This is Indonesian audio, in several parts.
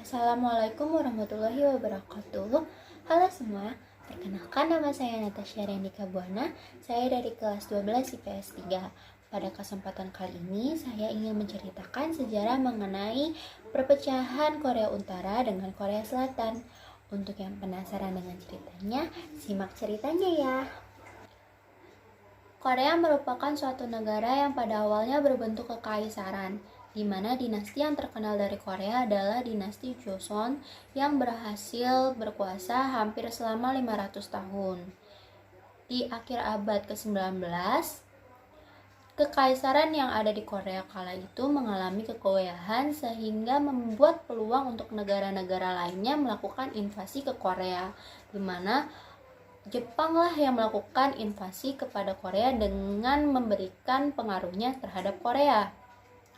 Assalamualaikum warahmatullahi wabarakatuh. Halo semua, perkenalkan nama saya Natasha Rendika Buana. Saya dari kelas 12 IPS 3. Pada kesempatan kali ini, saya ingin menceritakan sejarah mengenai perpecahan Korea Utara dengan Korea Selatan. Untuk yang penasaran dengan ceritanya, simak ceritanya ya. Korea merupakan suatu negara yang pada awalnya berbentuk kekaisaran, di mana dinasti yang terkenal dari Korea adalah dinasti Joseon yang berhasil berkuasa hampir selama 500 tahun. Di akhir abad ke-19, kekaisaran yang ada di Korea kala itu mengalami kegoyahan sehingga membuat peluang untuk negara-negara lainnya melakukan invasi ke Korea, di mana Jepang lah yang melakukan invasi kepada Korea dengan memberikan pengaruhnya terhadap Korea.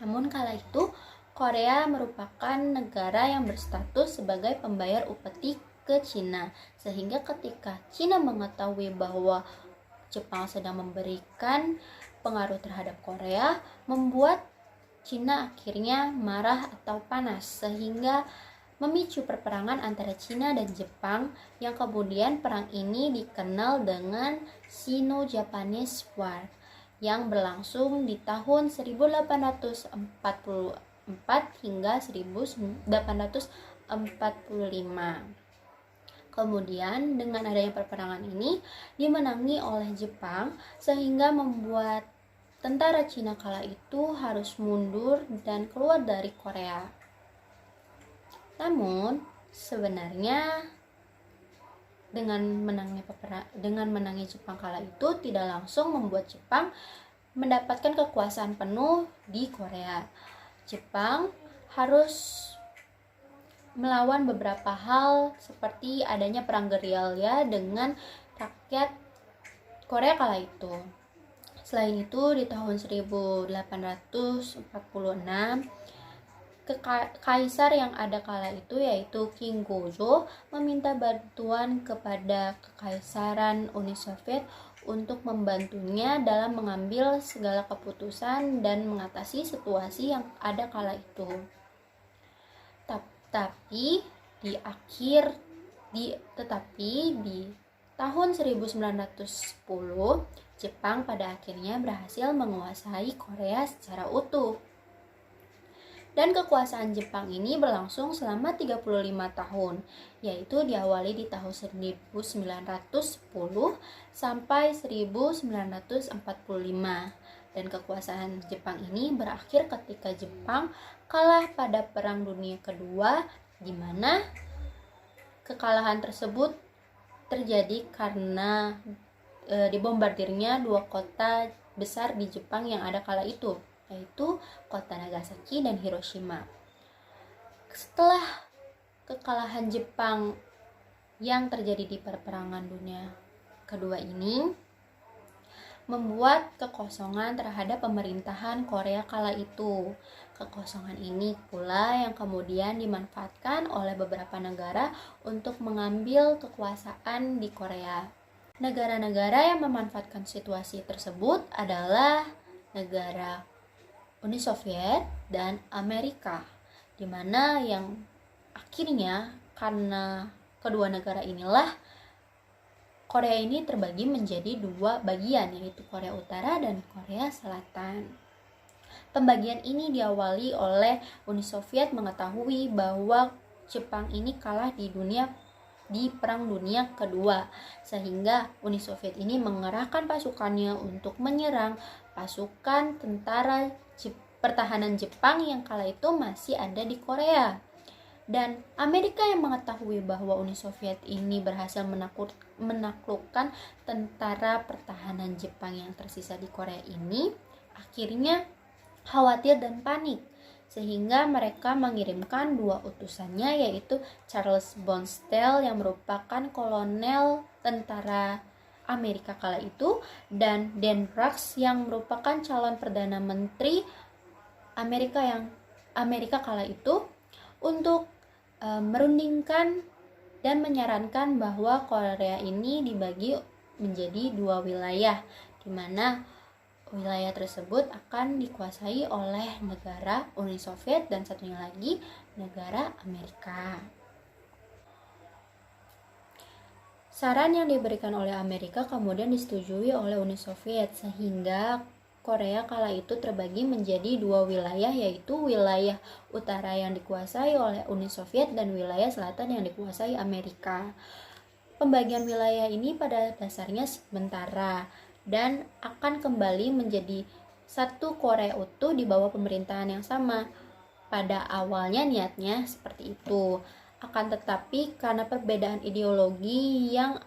Namun kala itu, Korea merupakan negara yang berstatus sebagai pembayar upeti ke Cina. Sehingga ketika Cina mengetahui bahwa Jepang sedang memberikan pengaruh terhadap Korea, membuat Cina akhirnya marah atau panas, sehingga memicu perperangan antara Cina dan Jepang yang kemudian perang ini dikenal dengan Sino-Japanese War yang berlangsung di tahun 1844 hingga 1845. Kemudian dengan adanya perperangan ini dimenangi oleh Jepang sehingga membuat tentara Cina kala itu harus mundur dan keluar dari Korea. Namun sebenarnya dengan menangnya Jepang kala itu tidak langsung membuat Jepang mendapatkan kekuasaan penuh di Korea. Jepang harus melawan beberapa hal seperti adanya perang gerilya dengan rakyat Korea kala itu. Selain itu di tahun 1846 kaisar yang ada kala itu yaitu King Gojo meminta bantuan kepada Kekaisaran Uni Soviet untuk membantunya dalam mengambil segala keputusan dan mengatasi situasi yang ada kala itu. Tetapi di tahun 1910 Jepang pada akhirnya berhasil menguasai Korea secara utuh. Dan kekuasaan Jepang ini berlangsung selama 35 tahun, yaitu diawali di tahun 1910 sampai 1945. Dan kekuasaan Jepang ini berakhir ketika Jepang kalah pada Perang Dunia Kedua, di mana kekalahan tersebut terjadi karena dibombardirnya dua kota besar di Jepang yang ada kala itu, yaitu kota Nagasaki dan Hiroshima. Setelah kekalahan Jepang yang terjadi di perperangan dunia kedua ini membuat kekosongan terhadap pemerintahan Korea kala itu. Kekosongan ini pula yang kemudian dimanfaatkan oleh beberapa negara untuk mengambil kekuasaan di Korea. Negara-negara yang memanfaatkan situasi tersebut adalah negara Uni Soviet dan Amerika, di mana yang akhirnya karena kedua negara inilah Korea ini terbagi menjadi dua bagian, yaitu Korea Utara dan Korea Selatan. Pembagian ini diawali oleh Uni Soviet mengetahui bahwa Jepang ini kalah di Perang Dunia Kedua, sehingga Uni Soviet ini mengerahkan pasukannya untuk menyerang pasukan tentara pertahanan Jepang yang kala itu masih ada di Korea. Dan Amerika yang mengetahui bahwa Uni Soviet ini berhasil menaklukkan tentara pertahanan Jepang yang tersisa di Korea ini, akhirnya khawatir dan panik, sehingga mereka mengirimkan dua utusannya, yaitu Charles Bonsell yang merupakan kolonel tentara Amerika kala itu, dan Dan Rex yang merupakan calon perdana menteri Amerika kala itu, untuk merundingkan dan menyarankan bahwa Korea ini dibagi menjadi dua wilayah, di mana wilayah tersebut akan dikuasai oleh negara Uni Soviet dan satunya lagi negara Amerika. Saran yang diberikan oleh Amerika kemudian disetujui oleh Uni Soviet sehingga Korea kala itu terbagi menjadi dua wilayah, yaitu wilayah utara yang dikuasai oleh Uni Soviet dan wilayah selatan yang dikuasai Amerika. Pembagian wilayah ini pada dasarnya sementara dan akan kembali menjadi satu Korea utuh di bawah pemerintahan yang sama. Pada awalnya niatnya seperti itu. Akan tetapi karena perbedaan ideologi yang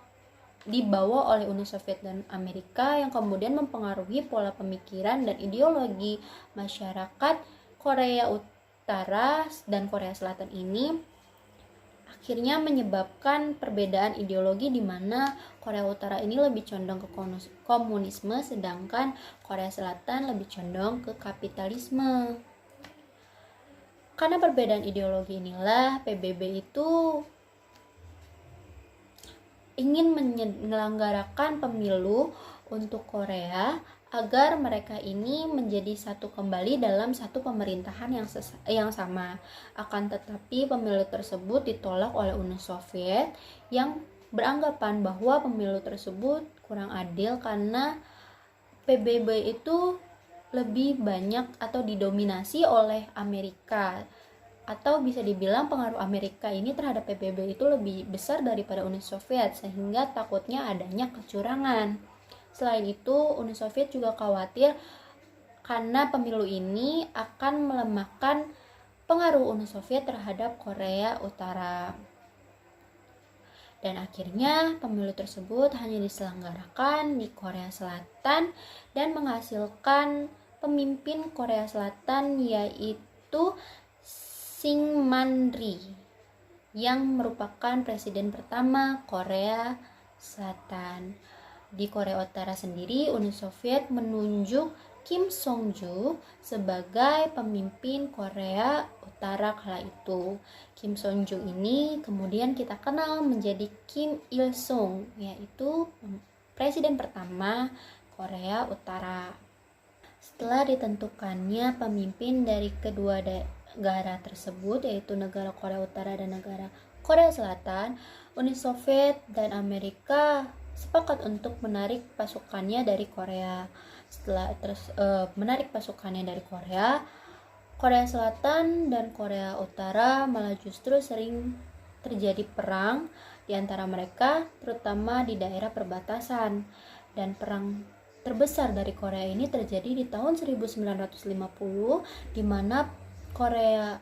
dibawa oleh Uni Soviet dan Amerika yang kemudian mempengaruhi pola pemikiran dan ideologi masyarakat Korea Utara dan Korea Selatan ini, akhirnya menyebabkan perbedaan ideologi di mana Korea Utara ini lebih condong ke komunisme sedangkan Korea Selatan lebih condong ke kapitalisme. Karena perbedaan ideologi inilah PBB itu ingin menyelenggarakan pemilu untuk Korea agar mereka ini menjadi satu kembali dalam satu pemerintahan yang sama. Akan tetapi pemilu tersebut ditolak oleh Uni Soviet yang beranggapan bahwa pemilu tersebut kurang adil karena PBB itu lebih banyak atau didominasi oleh Amerika, atau bisa dibilang pengaruh Amerika ini terhadap PBB itu lebih besar daripada Uni Soviet sehingga takutnya adanya kecurangan. Selain itu, Uni Soviet juga khawatir karena pemilu ini akan melemahkan pengaruh Uni Soviet terhadap Korea Utara. Dan akhirnya pemilu tersebut hanya diselenggarakan di Korea Selatan dan menghasilkan pemimpin Korea Selatan yaitu Syngman Rhee yang merupakan presiden pertama Korea Selatan. Di Korea Utara sendiri, Uni Soviet menunjuk Kim Song-ju sebagai pemimpin Korea Utara kala itu. Kim Song-ju ini kemudian kita kenal menjadi Kim Il-sung, yaitu presiden pertama Korea Utara. Setelah ditentukannya pemimpin dari kedua negara tersebut, yaitu negara Korea Utara dan negara Korea Selatan, Uni Soviet dan Amerika sepakat untuk menarik pasukannya dari Korea. Setelah menarik pasukannya dari Korea, Korea Selatan dan Korea Utara malah justru sering terjadi perang di antara mereka, terutama di daerah perbatasan. Dan perang terbesar dari Korea ini terjadi di tahun 1950, di mana Korea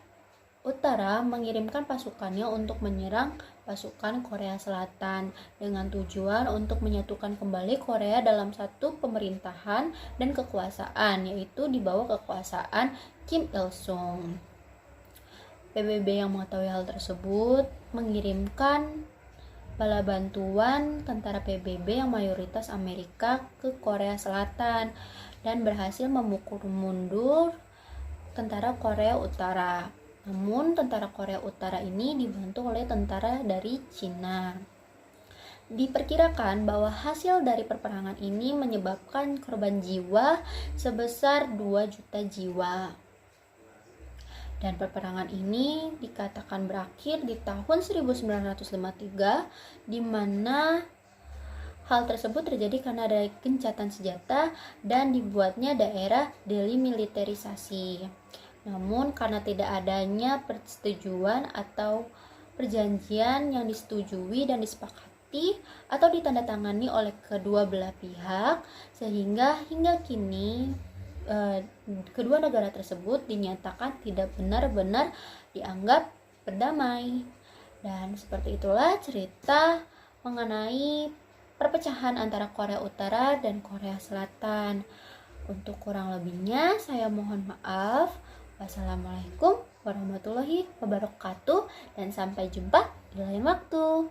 Utara mengirimkan pasukannya untuk menyerang pasukan Korea Selatan dengan tujuan untuk menyatukan kembali Korea dalam satu pemerintahan dan kekuasaan, yaitu di bawah kekuasaan Kim Il-sung. PBB yang mengetahui hal tersebut mengirimkan bala bantuan tentara PBB yang mayoritas Amerika ke Korea Selatan dan berhasil memukul mundur tentara Korea Utara. Namun tentara Korea Utara ini dibantu oleh tentara dari Cina. Diperkirakan bahwa hasil dari peperangan ini menyebabkan korban jiwa sebesar 2 juta jiwa. Dan peperangan ini dikatakan berakhir di tahun 1953, di mana hal tersebut terjadi karena ada gencatan senjata dan dibuatnya daerah demilitarisasi. Namun karena tidak adanya persetujuan atau perjanjian yang disetujui dan disepakati atau ditandatangani oleh kedua belah pihak, sehingga hingga kini kedua negara tersebut dinyatakan tidak benar-benar dianggap berdamai. Dan seperti itulah cerita mengenai perpecahan antara Korea Utara dan Korea Selatan. Untuk kurang lebihnya saya mohon maaf. Wassalamualaikum warahmatullahi wabarakatuh dan sampai jumpa di lain waktu.